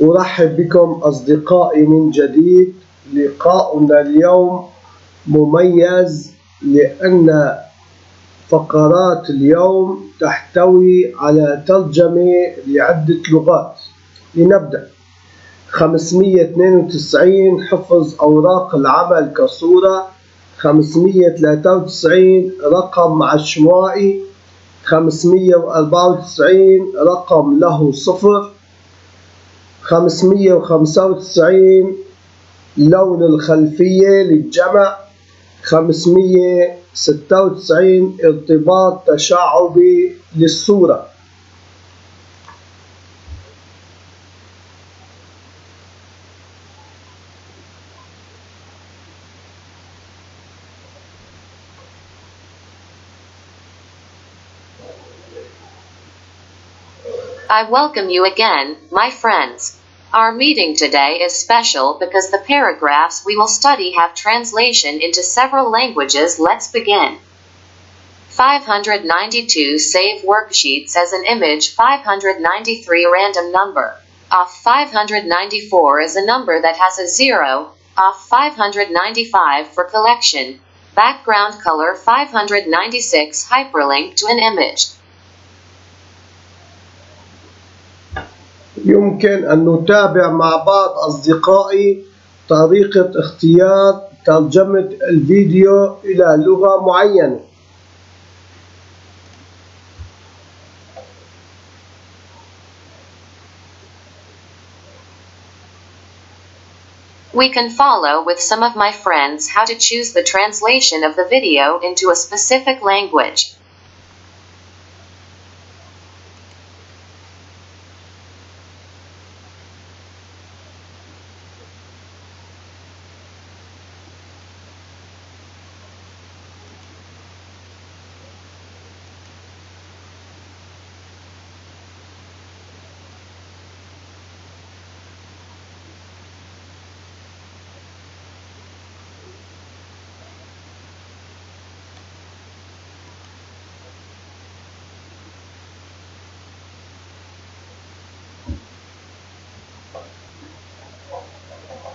أرحب بكم أصدقائي من جديد. لقاؤنا اليوم مميز لأن فقرات اليوم تحتوي على ترجمة لعدة لغات. لنبدأ. 592 حفظ أوراق العمل كصورة. 593 رقم عشوائي. 594 رقم له صفر. 595 لون الخلفية للجمع. 596 ارتباط تشعبي للصورة. I welcome you again, my friends. Our meeting today is special because the paragraphs we will study have translation into several languages. Let's begin. 592 Save worksheets as an image. 593 Random number. Off 594 is a number that has a 0. Off 595 for collection. Background color 596 Hyperlink to an image. يمكن أن نتابع مع بعض أصدقائي طريقة اختيار ترجمة الفيديو إلى لغة معينة. We can follow with some of my friends how to choose the translation of the video into a specific language.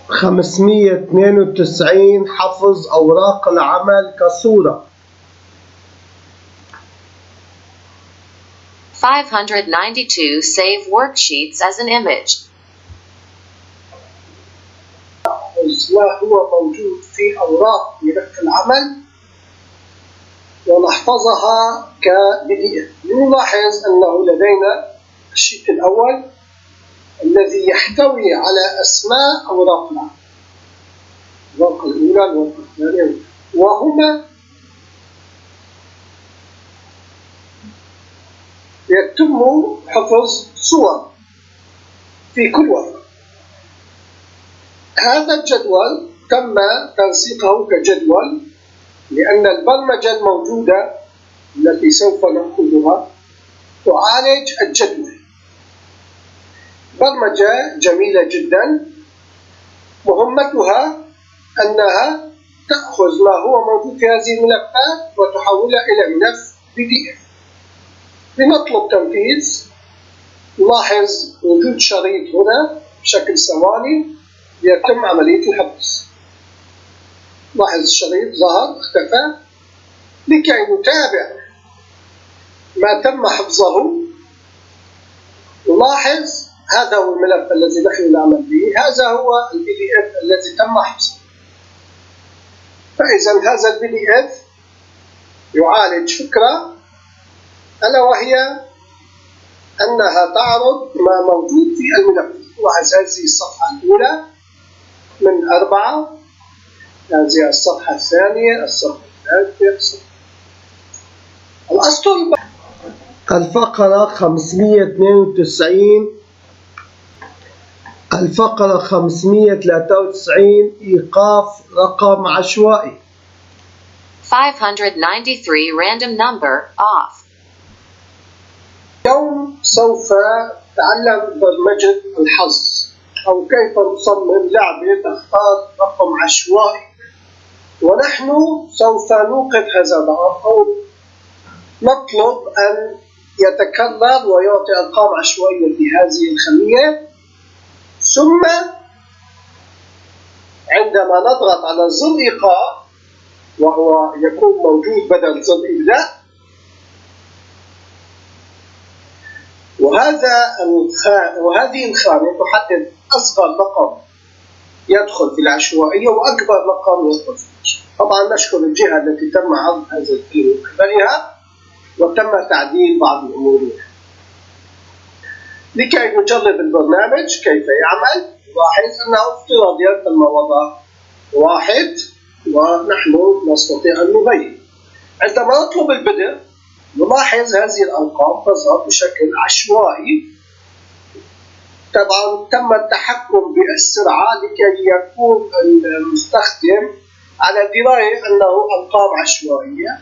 خمسمية اثنين وتسعين حفظ أوراق العمل كصورة. 592 Save worksheets as an image. ما هو موجود في أوراق ملف العمل ونحفظها كPDF. نلاحظ أنه لدينا الشيت الأول الذي يحتوي على أسماء أوراق العمل، الورقة الأولى الورقة الثانية، وهما يتم حفظ صور في كل ورقة. هذا الجدول تم تنسيقه كجدول لأن البرمجة الموجودة التي سوف نأخذها تعالج الجدول. برمجة جميلة جدا، مهمتها أنها تأخذ ما هو موجود في هذه الملفات وتحولها إلى ملف PDF. لنطلب تنفيذ. نلاحظ وجود شريط هنا بشكل ثواني يتم عملية الحفظ. لاحظ الشريط ظهر اختفى. لكي نتابع ما تم حفظه نلاحظ هذا هو الملف الذي نحن نعمل به، هذا هو الPDF الذي تم حفظه. فإذا هذا الPDF يعالج فكرة، ألا وهي أنها تعرض ما موجود في الملف. لاحظ هذه الصفحة الأولى من 4، هذه الصفحة الثانية، الصفحة الثالثة، الأسطر. الفقرة 592 الفقرة 593 إيقاف رقم عشوائي. 593 Random number off. اليوم سوف نتعلم برمجة الحظ أو كيف نصمم لعبة تختار رقم عشوائي، ونحن سوف نوقف هذا الأمر أو نطلب أن يتكرر ويعطي أرقام عشوائية في هذه الخلية، ثم عندما نضغط على زر إيقاف وهو يكون موجود بدل زر إبداء، وهذه الخانة تحدد أصغر رقم يدخل في العشوائية وأكبر رقم يدخل في العشوائية. طبعا نشكر الجهة التي تم عرض هذا الفيلم من قبلها وتم تعديل بعض الأمور. لكي نجرب البرنامج كيف يعمل، نلاحظ أنه افتراضيا تم وضع 1 ونحن نستطيع أن نغير. عندما نطلب البدء نلاحظ هذه الأرقام تظهر بشكل عشوائي. طبعا تم التحكم بالسرعة لكي يكون المستخدم على دراية أنه أرقام عشوائية.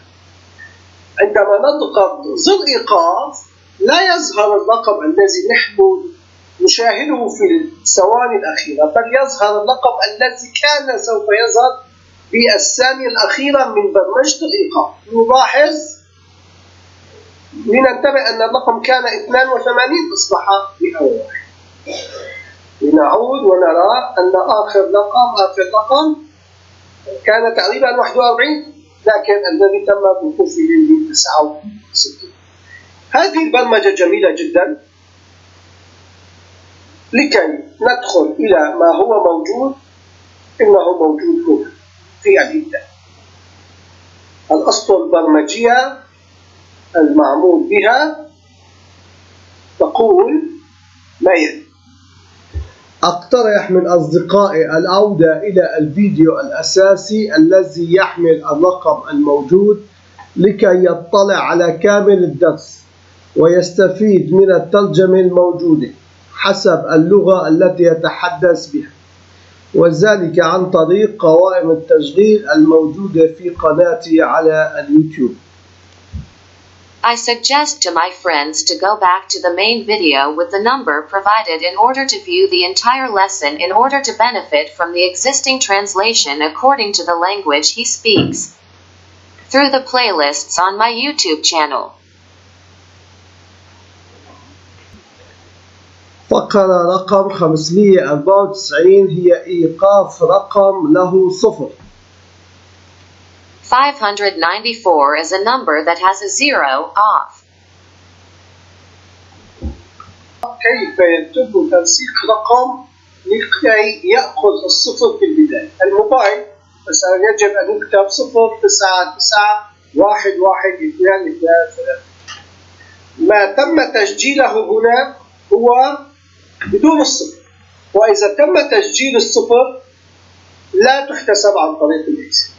عندما نضغط زر إيقاف لا يظهر الرقم الذي نحن نشاهده في الثواني الأخيرة، بل يظهر الرقم الذي كان سوف يظهر في الثانية الأخيرة من برمجة الإيقاف. نلاحظ لننتبه أن الرقم كان 82 أصبح 101. لنعود ونرى أن آخر رقم كان تقريبا 41، لكن الذي تم وقوفه ل 69. هذه البرمجة جميلة جدا. لكي ندخل إلى ما هو موجود، إنه موجود هنا في الإبداع. الأسطر البرمجية المعمول بها تقول ما يلي: أقترح من أصدقائي العودة إلى الفيديو الأساسي الذي يحمل الرقم الموجود لكي يطلع على كامل الدرس ويستفيد من الترجمة الموجودة حسب اللغة التي يتحدث بها، وذلك عن طريق قوائم التشغيل الموجودة في قناتي على اليوتيوب. I suggest to my friends to go back to the main video with the number provided in order to view the entire lesson in order to benefit from the existing translation according to the language he speaks through the playlists on my YouTube channel. فقرة رقم 594 هي إيقاف رقم له 0. 594 is a number that has a 0 off. كيف يتم تنسيق رقم لكي يأخذ الصفر في البداية؟ الموبايل مثلا يجب أن يكتب 0 9 9 1 1 2 2 3. ما تم تسجيله هنا هو بدون الصفر، وإذا تم تسجيل الصفر لا تحتسب عن طريق الإكس.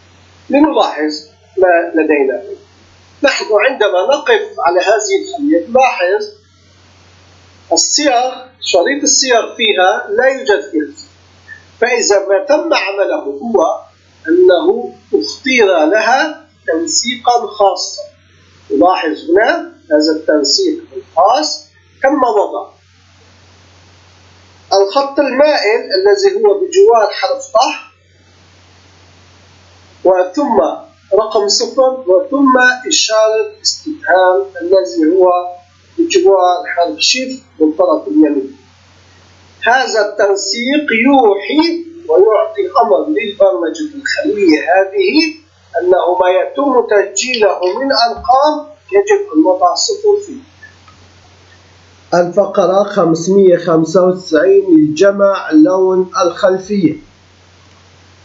لنلاحظ ما لدينا. نحن عندما نقف على هذه الخلية نلاحظ الصيغ، شريط الصيغ فيها لا يوجد فيها الصفر. فإذا ما تم عمله هو أنه اختير لها تنسيقا خاصا. نلاحظ هنا هذا التنسيق الخاص تم وضع الخط المائل الذي هو بجوار حرف طه، وثم رقم 0، وثم إشارة استفهام الذي هو بجوار حرف شيفت بالطرف اليمين. هذا التنسيق يوحي ويعطي أمر للبرمجة الخلية هذه أنه ما يتم تسجيله من أرقام يجب أن نضع 0 فيه. الفقرة 595 لجمع لون الخلفية.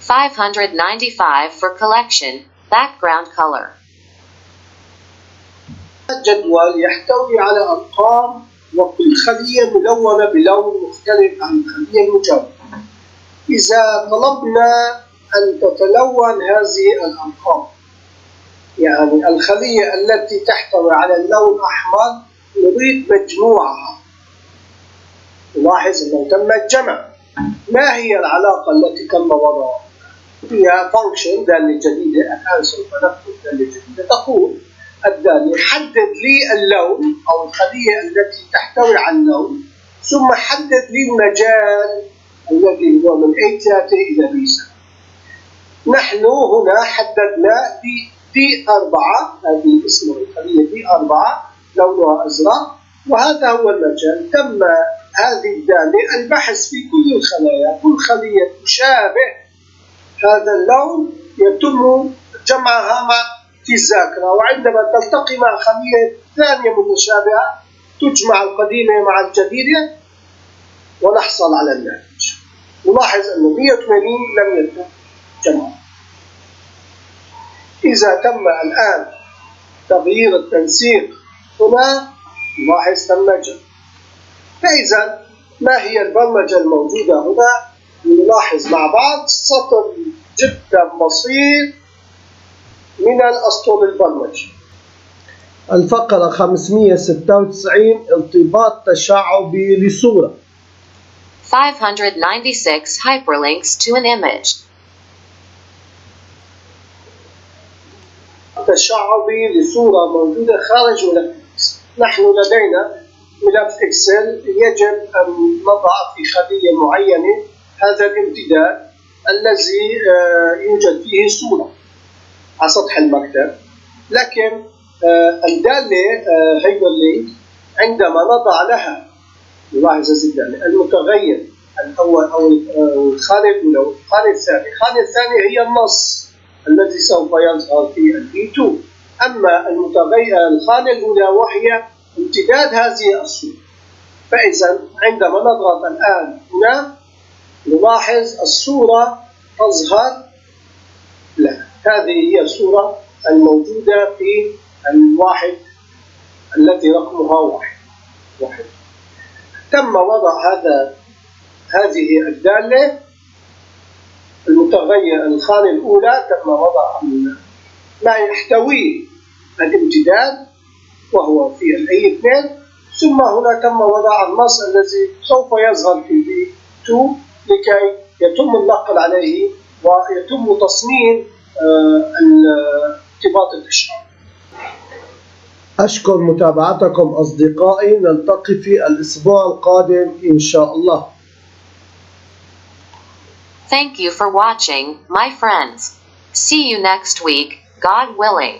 595 for collection, background color. الجدول يحتوي على أرقام وكل خلية ملونة بلون مختلف عن الخلية المجاورة. إذا طلبنا أن تتلون هذه الأرقام، يعني الخلية التي تحتوي على اللون الأحمر نريد مجموعها. نلاحظ أنه تم الجمع. ما هي العلاقة التي تم وضعها؟ فيها فانكشن دالة جديدة. الآن سوف نكتب دالة جديدة تقول الدالة حدد لي اللون أو الخلية التي تحتوي على اللون، ثم حدد لي المجال الذي هو من A3 إلى B7. نحن هنا حددنا D4، هذه اسم الخلية D4 لونها أزرق، وهذا هو المجال. تم هذه الدالة البحث في كل الخلايا، كل خلية تشابه هذا اللون يتم جمعها في الذاكرة، وعندما تلتقي مع خلية ثانية متشابهة تجمع القديمة مع الجديدة ونحصل على الناتج. نلاحظ أنه 180 لم يتم جمعها. إذا تم الآن تغيير التنسيق هنا نلاحظ تم جمع. فإذا ما هي البرمجة الموجودة هنا؟ نلاحظ مع بعض سطر جدا بسيط من الأسطر البرمجي. الفقرة 596 ارتباط تشعبي لصورة. 596 hyperlinks to an image. تشعبي لصورة موجودة خارج ملف إكسل. نحن لدينا ملف إكسل يجب أن نضع في خلية معينة هذا الامتداد الذي يوجد فيه صورة على سطح المكتب، لكن الدالة hyperlink عندما نضع لها نلاحظ هذه الدالة المتغير الأول أو الخانة الأولى والخانة الثانية. الخانة الثانية هي النص الذي سوف يظهر في الB2، أما المتغير الخانة الأولى وهي امتداد هذه الصورة. فإذا عندما نضغط الآن هنا نلاحظ الصورة تظهر لنا. هذه هي الصورة الموجودة في الواحد التي رقمها واحد. تم وضع هذه الدالة المتغير الخانة الأولى، تم وضع ما يحتويه الامتداد وهو في A2، ثم هنا تم وضع النص الذي سوف يظهر في B2 لكي يتم النقل عليه ويتم تصميم ارتباط التشعب. أشكر متابعتكم أصدقائي، نلتقي في الأسبوع القادم إن شاء الله. Thank you for watching, my friends. See you next week, God willing.